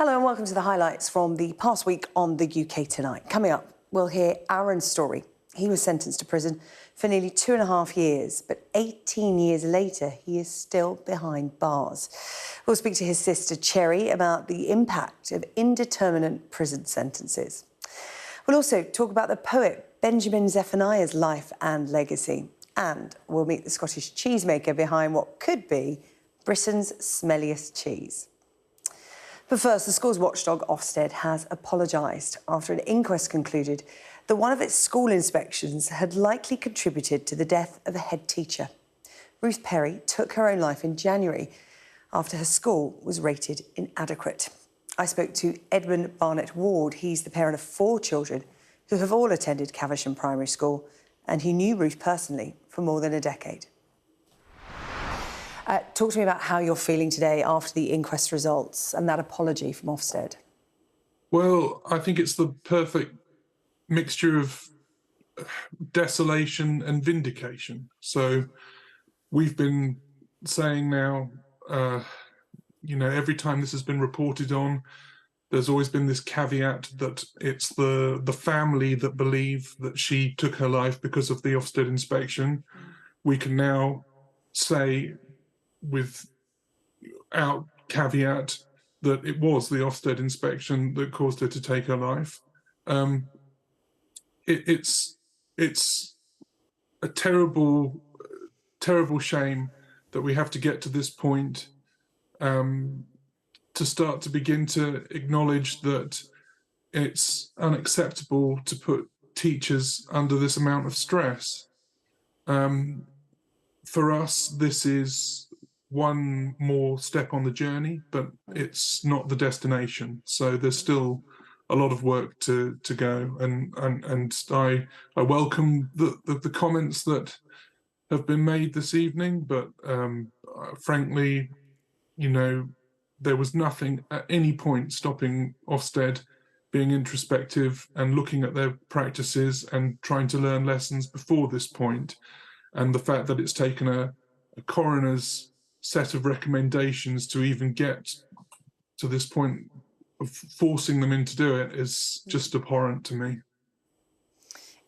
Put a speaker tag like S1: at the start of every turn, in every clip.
S1: Hello and welcome to the highlights from the past week on the UK Tonight. Coming up, we'll hear Aaron's story. He was sentenced to prison for nearly 2.5 years, but 18 years later, he is still behind bars. We'll speak to his sister, Cherry, about the impact of indeterminate prison sentences. We'll also talk about the poet Benjamin Zephaniah's life and legacy. And we'll meet the Scottish cheesemaker behind what could be Britain's smelliest cheese. But first, the school's watchdog Ofsted has apologised after an inquest concluded that one of its school inspections had likely contributed to the death of a head teacher. Ruth Perry took her own life in January after her school was rated inadequate. I spoke to Edmund Barnett-Ward. He's the parent of 4 children who have all attended Caversham Primary School, and he knew Ruth personally for more than a decade. Talk to me about how you're feeling today after the inquest results and that apology from Ofsted.
S2: Well, I think it's the perfect mixture of desolation and vindication. So we've been saying now, every time this has been reported on, there's always been this caveat that it's the family that believe that she took her life because of the Ofsted inspection. We can now say without caveat that it was the Ofsted inspection that caused her to take her life. It's a terrible shame that we have to get to this point to start to begin to acknowledge that it's unacceptable to put teachers under this amount of stress. For us, this is one more step on the journey, but it's not the destination. So there's still a lot of work to go, and I welcome the comments that have been made this evening, but frankly, there was nothing at any point stopping Ofsted being introspective and looking at their practices and trying to learn lessons before this point. And the fact that it's taken a coroner's set of recommendations to even get to this point of forcing them in to do it is just abhorrent to me.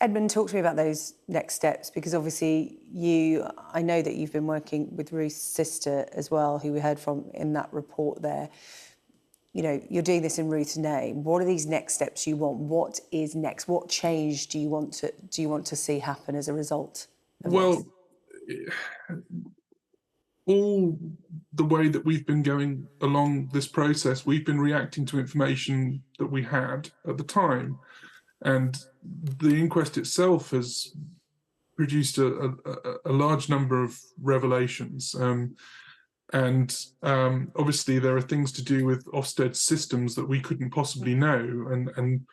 S1: Edmund, talk to me about those next steps, because obviously I know that you've been working with Ruth's sister as well, who we heard from in that report there. You're doing this in Ruth's name. What are these next steps you want? What is next? What change do you want to see happen as a result of this?
S2: All the way that we've been going along this process, we've been reacting to information that we had at the time. And the inquest itself has produced a large number of revelations. Obviously there are things to do with Ofsted's systems that we couldn't possibly know. And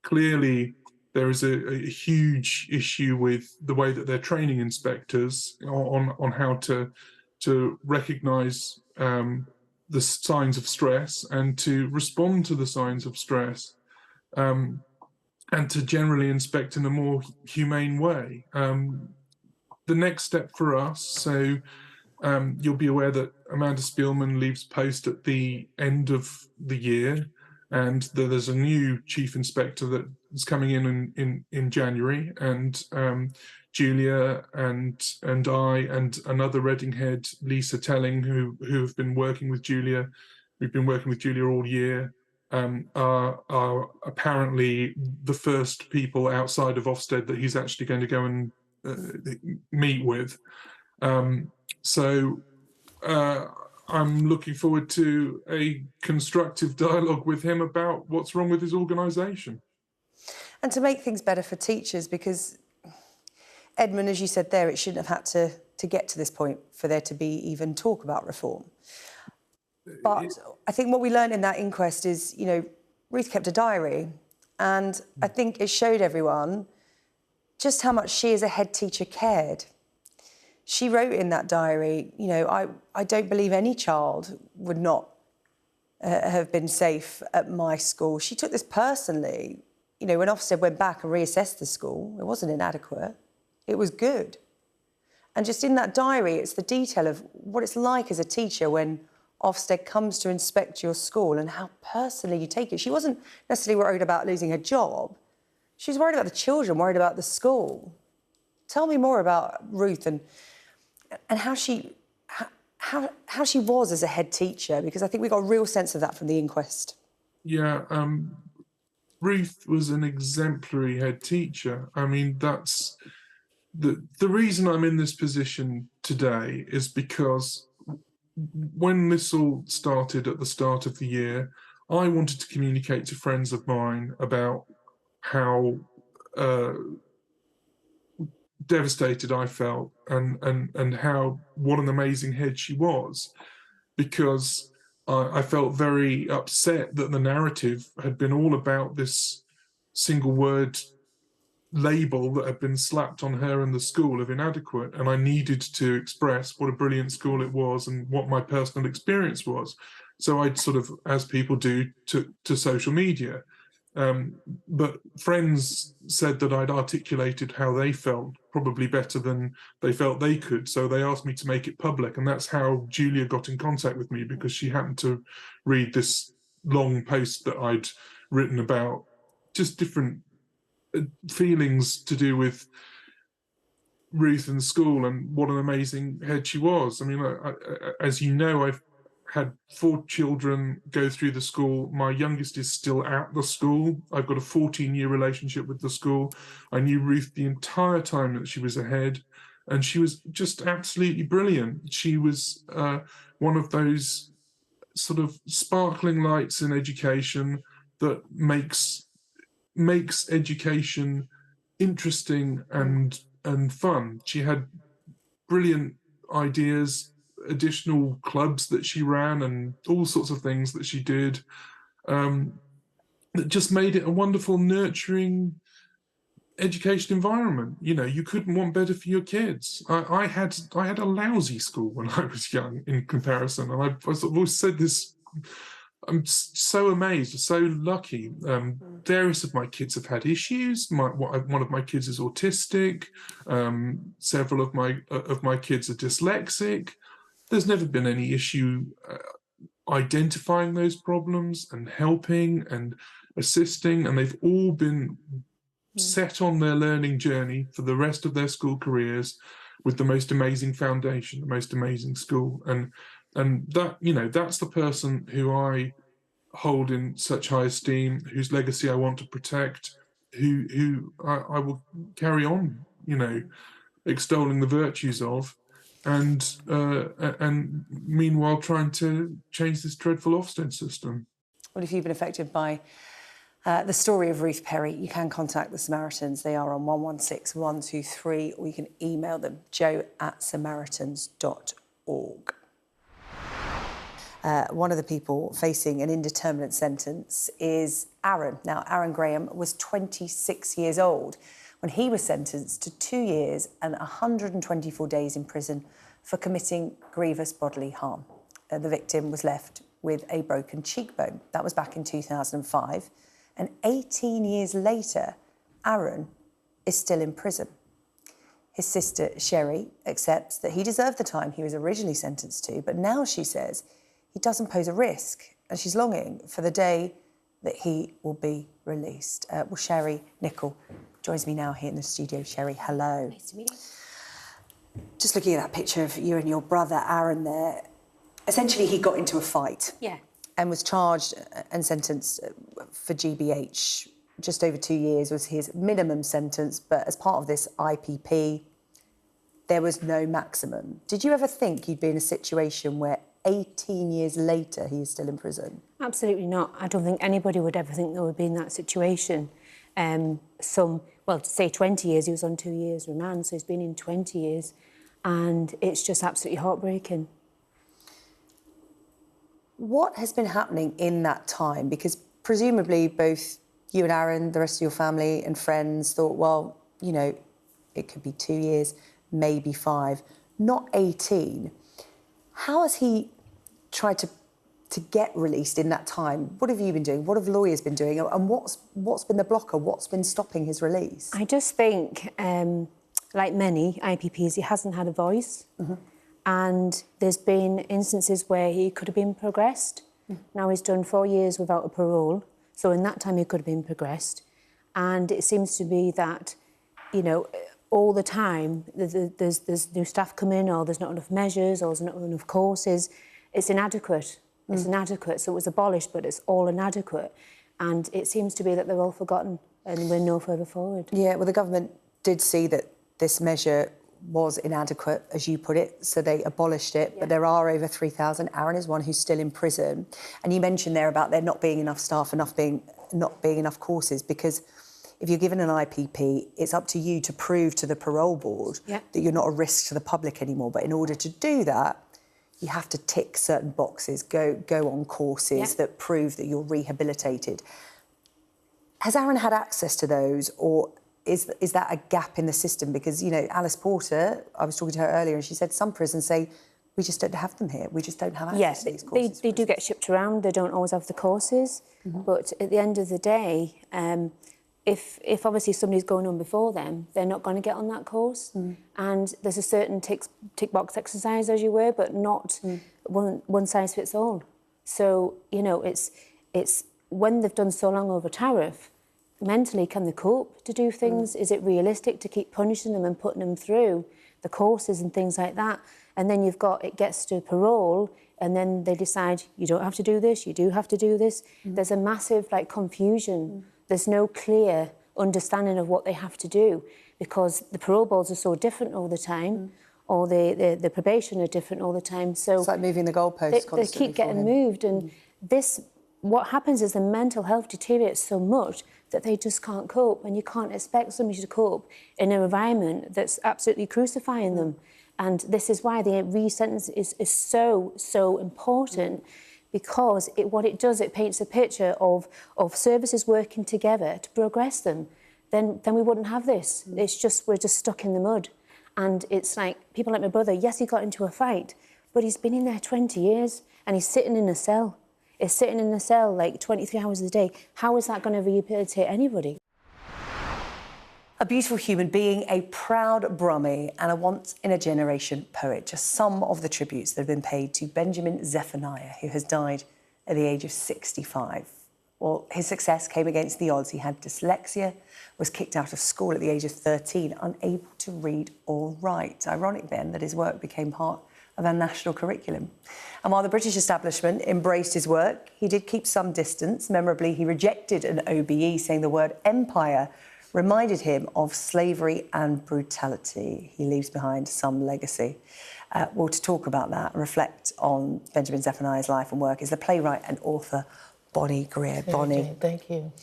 S2: clearly there is a huge issue with the way that they're training inspectors on how to recognise the signs of stress and to respond to the signs of stress, and to generally inspect in a more humane way. The next step for us, so you'll be aware that Amanda Spielman leaves post at the end of the year, and there's a new chief inspector that is coming in January, and Julia and I and another Reading head, Lisa Telling, who have been working with Julia, we've been working with Julia all year, are apparently the first people outside of Ofsted that he's actually going to go and meet with. So I'm looking forward to a constructive dialogue with him about what's wrong with his organisation.
S1: And to make things better for teachers, because Edmund, as you said there, it shouldn't have had to get to this point for there to be even talk about reform. But I think what we learned in that inquest is, Ruth kept a diary, and I think it showed everyone just how much she as a head teacher cared. She wrote in that diary, I don't believe any child would not have been safe at my school. She took this personally. When Ofsted went back and reassessed the school, it wasn't inadequate. It was good. And just in that diary, it's the detail of what it's like as a teacher when Ofsted comes to inspect your school and how personally you take it. She wasn't necessarily worried about losing her job. She was worried about the children, worried about the school. Tell me more about Ruth and how she was as a head teacher, because I think we got a real sense of that from the inquest.
S2: Yeah, Ruth was an exemplary head teacher. I mean, that's the reason I'm in this position today is because when this all started at the start of the year, I wanted to communicate to friends of mine about how devastated I felt and how what an amazing head she was, because I felt very upset that the narrative had been all about this single word label that had been slapped on her and the school of inadequate, and I needed to express what a brilliant school it was and what my personal experience was. So I sort of, as people do, took to social media. But friends said that I'd articulated how they felt probably better than they felt they could. So they asked me to make it public. And that's how Julia got in contact with me, because she happened to read this long post that I'd written about just different feelings to do with Ruth and school and what an amazing head she was. I mean, as you know, I've had 4 children go through the school. My youngest is still at the school. I've got a 14-year relationship with the school. I knew Ruth the entire time that she was a head, and she was just absolutely brilliant. She was one of those sort of sparkling lights in education that makes education interesting and fun. She had brilliant ideas, additional clubs that she ran, and all sorts of things that she did that just made it a wonderful, nurturing education environment. You know, you couldn't want better for your kids. I had a lousy school when I was young in comparison, and I've always said this. I'm so amazed, so lucky. Various of my kids have had issues. One of my kids is autistic. Several of my kids are dyslexic. There's never been any issue identifying those problems and helping and assisting, and they've all been set on their learning journey for the rest of their school careers with the most amazing foundation, the most amazing school. And that, you know, that's the person who I hold in such high esteem, whose legacy I want to protect, who I will carry on, you know, extolling the virtues of, and meanwhile trying to change this dreadful Ofsted system.
S1: Well, if you've been affected by the story of Ruth Perry, you can contact the Samaritans. They are on 116 123, or you can email them, joe@samaritans.org. One of the people facing an indeterminate sentence is Aaron. Now, Aaron Graham was 26 years old when he was sentenced to 2 years and 124 days in prison for committing grievous bodily harm. The victim was left with a broken cheekbone. That was back in 2005. And 18 years later, Aaron is still in prison. His sister, Sherry, accepts that he deserved the time he was originally sentenced to, but now she says he doesn't pose a risk, and she's longing for the day that he will be released. Well, Sherry Nicol joins me now here in the studio. Sherry, hello.
S3: Nice to meet you.
S1: Just looking at that picture of you and your brother, Aaron, there, essentially he got into a fight.
S3: Yeah.
S1: And was charged and sentenced for GBH. Just over 2 years was his minimum sentence, but as part of this IPP, there was no maximum. Did you ever think you'd be in a situation where 18 years later he is still in prison?
S3: Absolutely not. I don't think anybody would ever think they would be in that situation. To say 20 years, he was on 2 years remand, so he's been in 20 years, and it's just absolutely heartbreaking.
S1: What has been happening in that time? Because presumably both you and Aaron, the rest of your family and friends thought, well, you know, it could be 2 years, maybe 5, not 18. How has he tried to get released in that time? What have you been doing? What have lawyers been doing? And what's been the blocker? What's been stopping his release?
S3: I just think, like many IPPs, he hasn't had a voice. Mm-hmm. And there's been instances where he could have been progressed. Now he's done 4 years without a parole. So in that time he could have been progressed. And it seems to be that, you know, all the time there's new staff come in, or there's not enough measures, or there's not enough courses. It's inadequate. It's inadequate. So it was abolished, but it's all inadequate. And it seems to be that they're all forgotten and we're no further forward.
S1: Yeah, well, the government did see that this measure was inadequate, as you put it, so they abolished it. But there are over 3,000. Aaron is one who's still in prison. And you mentioned there about there not being enough staff, not being enough courses, because if you're given an IPP, it's up to you to prove to the parole board that you're not a risk to the public anymore. But in order to do that, you have to tick certain boxes, go on courses that prove that you're rehabilitated. Has Aaron had access to those, or is that a gap in the system? Because, you know, Alice Porter, I was talking to her earlier, and she said some prisons say, we just don't have them here. We just don't have access to these courses.
S3: They do get shipped around. They don't always have the courses. But at the end of the day, if obviously somebody's going on before them, they're not going to get on that course. And there's a certain tick box exercise, as you were, but not one size fits all. So, you know, it's when they've done so long over tariff, mentally, can they cope to do things? Is it realistic to keep punishing them and putting them through the courses and things like that? And then it gets to parole, and then they decide, you don't have to do this, you do have to do this. There's a massive, confusion. There's no clear understanding of what they have to do, because the parole boards are so different all the time, or the probation are different all the time. So
S1: it's like moving the goalposts constantly.
S3: They keep getting moved, and what happens is the mental health deteriorates so much that they just can't cope, and you can't expect somebody to cope in an environment that's absolutely crucifying them. And this is why the re-sentence is so important, because what it does, it paints a picture of services working together to progress them. Then we wouldn't have this. We're just stuck in the mud. And it's like, people like my brother, yes, he got into a fight, but he's been in there 20 years and he's sitting in a cell. He's sitting in the cell 23 hours a day. How is that going to rehabilitate anybody?
S1: A beautiful human being, a proud Brummie, and a once-in-a-generation poet. Just some of the tributes that have been paid to Benjamin Zephaniah, who has died at the age of 65. Well, his success came against the odds. He had dyslexia, was kicked out of school at the age of 13, unable to read or write. Ironic, then, that his work became part of our national curriculum. And while the British establishment embraced his work, he did keep some distance. Memorably, he rejected an OBE, saying the word empire reminded him of slavery and brutality. He leaves behind some legacy. Well, to talk about that and reflect on Benjamin Zephaniah's life and work is the playwright and author Bonnie Greer. Bonnie.
S4: Thank you.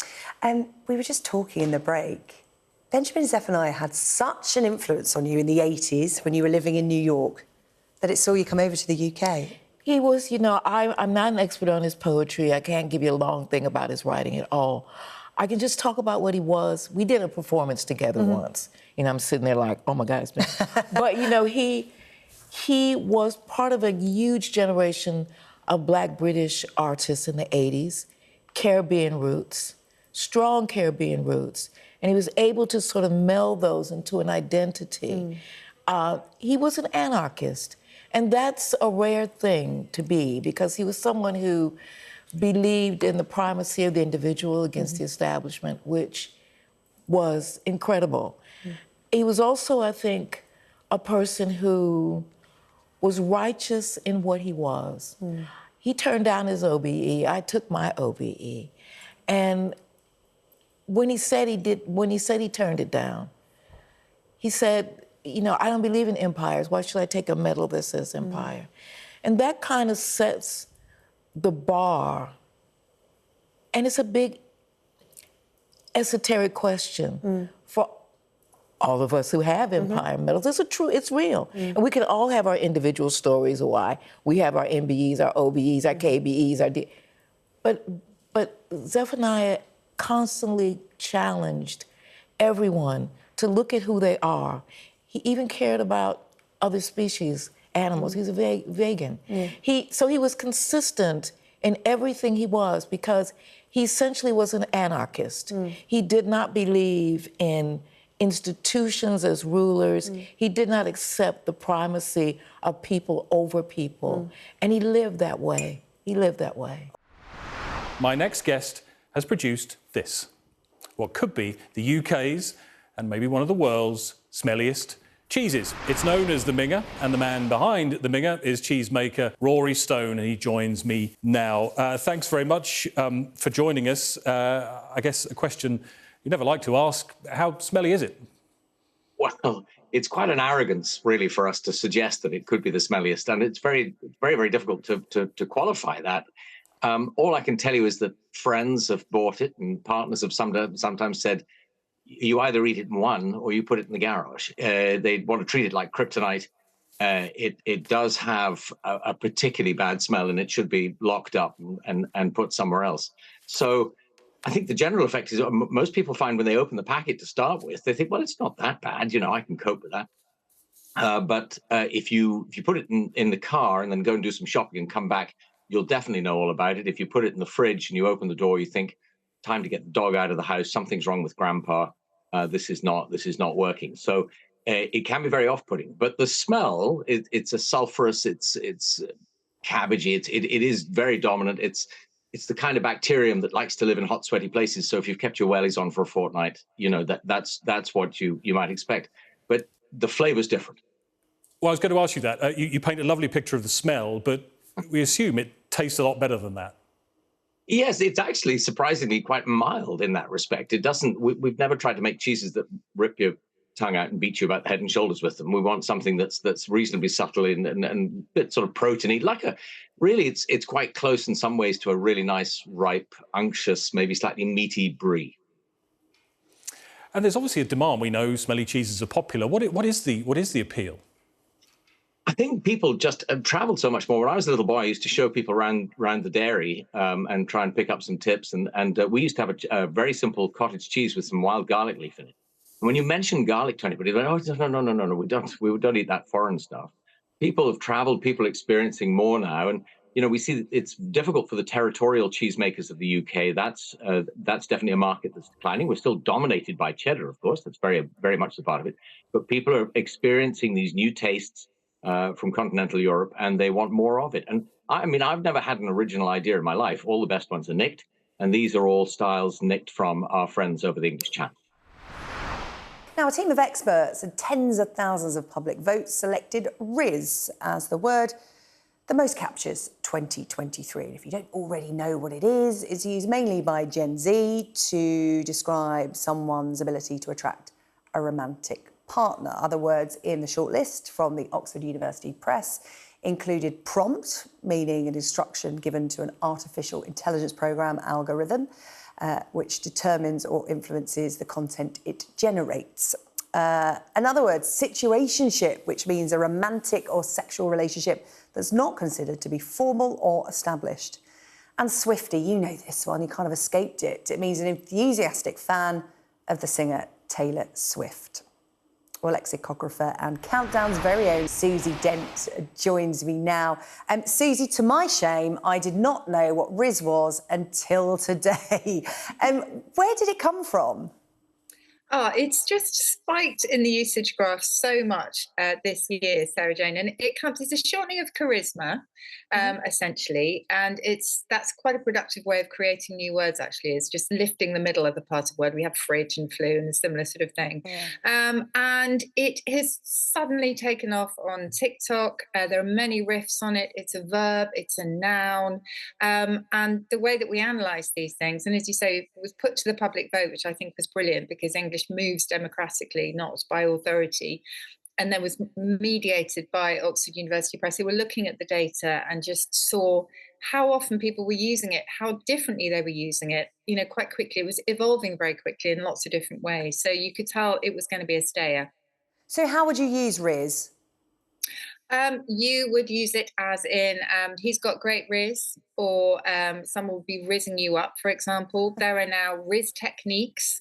S1: We were just talking in the break. Benjamin Zephaniah had such an influence on you in the 80s when you were living in New York that it saw you come over to the UK.
S4: He was, I'm not an expert on his poetry. I can't give you a long thing about his writing at all. I can just talk about what he was. We did a performance together once. I'm sitting there like, oh my God, it's been... But, he was part of a huge generation of Black British artists in the 80s, Caribbean roots, strong Caribbean roots. And he was able to sort of meld those into an identity. He was an anarchist. And that's a rare thing to be, because he was someone who believed in the primacy of the individual against the establishment, which was incredible. He was also, I think, a person who was righteous in what he was. He turned down his OBE. I took my OBE. And when he said he turned it down, he said, I don't believe in empires. Why should I take a medal that says empire? And that kind of sets the bar. And it's a big esoteric question for all of us who have empire medals. It's real. And we can all have our individual stories of why we have our MBEs, our OBEs, our KBEs, but Zephaniah constantly challenged everyone to look at who they are. He even cared about other species, animals. He's a vegan. So he was consistent in everything he was, because he essentially was an anarchist. He did not believe in institutions as rulers. He did not accept the primacy of people over people. And he lived that way. He lived that way.
S5: My next guest has produced this, what could be the UK's and maybe one of the world's smelliest cheeses. It's known as the Minger, and the man behind the Minger is cheesemaker Rory Stone, and he joins me now. Thanks very much for joining us. I guess a question you never like to ask, how smelly is it?
S6: Well, it's quite an arrogance, really, for us to suggest that it could be the smelliest, and it's very, very difficult to qualify that. All I can tell you is that friends have bought it, and partners have sometimes said, you either eat it in one or you put it in the garage. They want to treat it like kryptonite. It does have a particularly bad smell, and it should be locked up and put somewhere else. So I think the general effect is most people find when they open the packet to start with, they think, well, it's not that bad. You know, I can cope with that. But if you put it in the car and then go and do some shopping and come back, you'll definitely know all about it. If you put it in the fridge and you open the door, you think, time to get the dog out of the house. Something's wrong with Grandpa. This is not working. So it can be very off-putting. But the smell, it's a sulfurous, it's cabbagey. It is very dominant. It's the kind of bacterium that likes to live in hot, sweaty places. So if you've kept your wellies on for a fortnight, you know that's what you might expect. But the flavor's different.
S5: Well, I was going to ask you that. You paint a lovely picture of the smell, but we assume it tastes a lot better than that.
S6: Yes, it's actually surprisingly quite mild in that respect. It doesn't. We've never tried to make cheeses that rip your tongue out and beat you about the head and shoulders with them. We want something that's reasonably subtle and a bit sort of proteiny. Really, it's quite close in some ways to a really nice, ripe, unctuous, maybe slightly meaty brie.
S5: And there's obviously a demand. We know smelly cheeses are popular. What is the appeal?
S6: I think people just traveled so much more. When I was a little boy, I used to show people around the dairy and try and pick up some tips. And we used to have a very simple cottage cheese with some wild garlic leaf in it. And when you mention garlic to anybody, they're like, oh, no, we don't eat that foreign stuff. People have traveled, people are experiencing more now. And, you know, we see that it's difficult for the territorial cheesemakers of the UK. That's definitely a market that's declining. We're still dominated by cheddar, of course. That's very, very much the part of it. But people are experiencing these new tastes from continental Europe, and they want more of it. And I mean, I've never had an original idea in my life. All the best ones are nicked, and these are all styles nicked from our friends over the English Channel.
S1: Now, a team of experts and tens of thousands of public votes selected Riz as the word that most captures 2023. And if you don't already know what it is, it's used mainly by Gen Z to describe someone's ability to attract a romantic partner. Other words in the shortlist from the Oxford University Press included prompt, meaning an instruction given to an artificial intelligence program algorithm, which determines or influences the content it generates. In other words, situationship, which means a romantic or sexual relationship that's not considered to be formal or established. And Swiftie, you know this one, you kind of escaped it. It means an enthusiastic fan of the singer Taylor Swift. Well, lexicographer and Countdown's very own Susie Dent joins me now. Susie, to my shame, I did not know what Riz was until today. Where did it come from?
S7: Oh, it's just spiked in the usage graph so much this year, Sarah-Jane, and it's a shortening of charisma, essentially, and that's quite a productive way of creating new words. Actually, is just lifting the middle of the part of word. We have fridge and flu and a similar sort of thing, and it has suddenly taken off on TikTok. There are many riffs on it. It's a verb, it's a noun, and the way that we analyse these things, and as you say, it was put to the public vote, which I think was brilliant because English moves democratically, not by authority, and then was mediated by Oxford University Press. They were looking at the data and just saw how often people were using it, how differently they were using it, quite quickly. It was evolving very quickly in lots of different ways. So you could tell it was going to be a stayer.
S1: So how would you use Riz?
S7: You would use it as in, he's got great Riz, or someone will be rizzing you up, for example. There are now Riz techniques.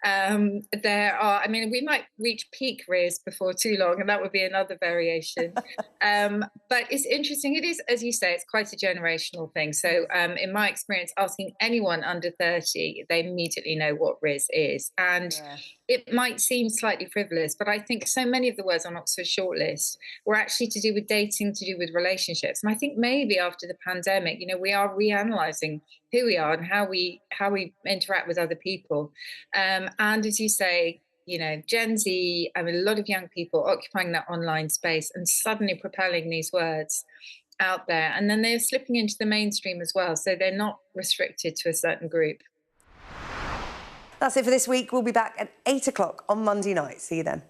S7: We might reach peak Riz before too long, and that would be another variation. But it's interesting. It is, as you say, it's quite a generational thing. So in my experience, asking anyone under 30, they immediately know what Riz is. And it might seem slightly frivolous, but I think so many of the words on Oxford's shortlist were actually to do with dating, to do with relationships. And I think maybe after the pandemic, we are reanalyzing who we are and how we interact with other people. And as you say, Gen Z, a lot of young people occupying that online space and suddenly propelling these words out there. And then they're slipping into the mainstream as well. So they're not restricted to a certain group.
S1: That's it for this week. We'll be back at 8 o'clock on Monday night. See you then.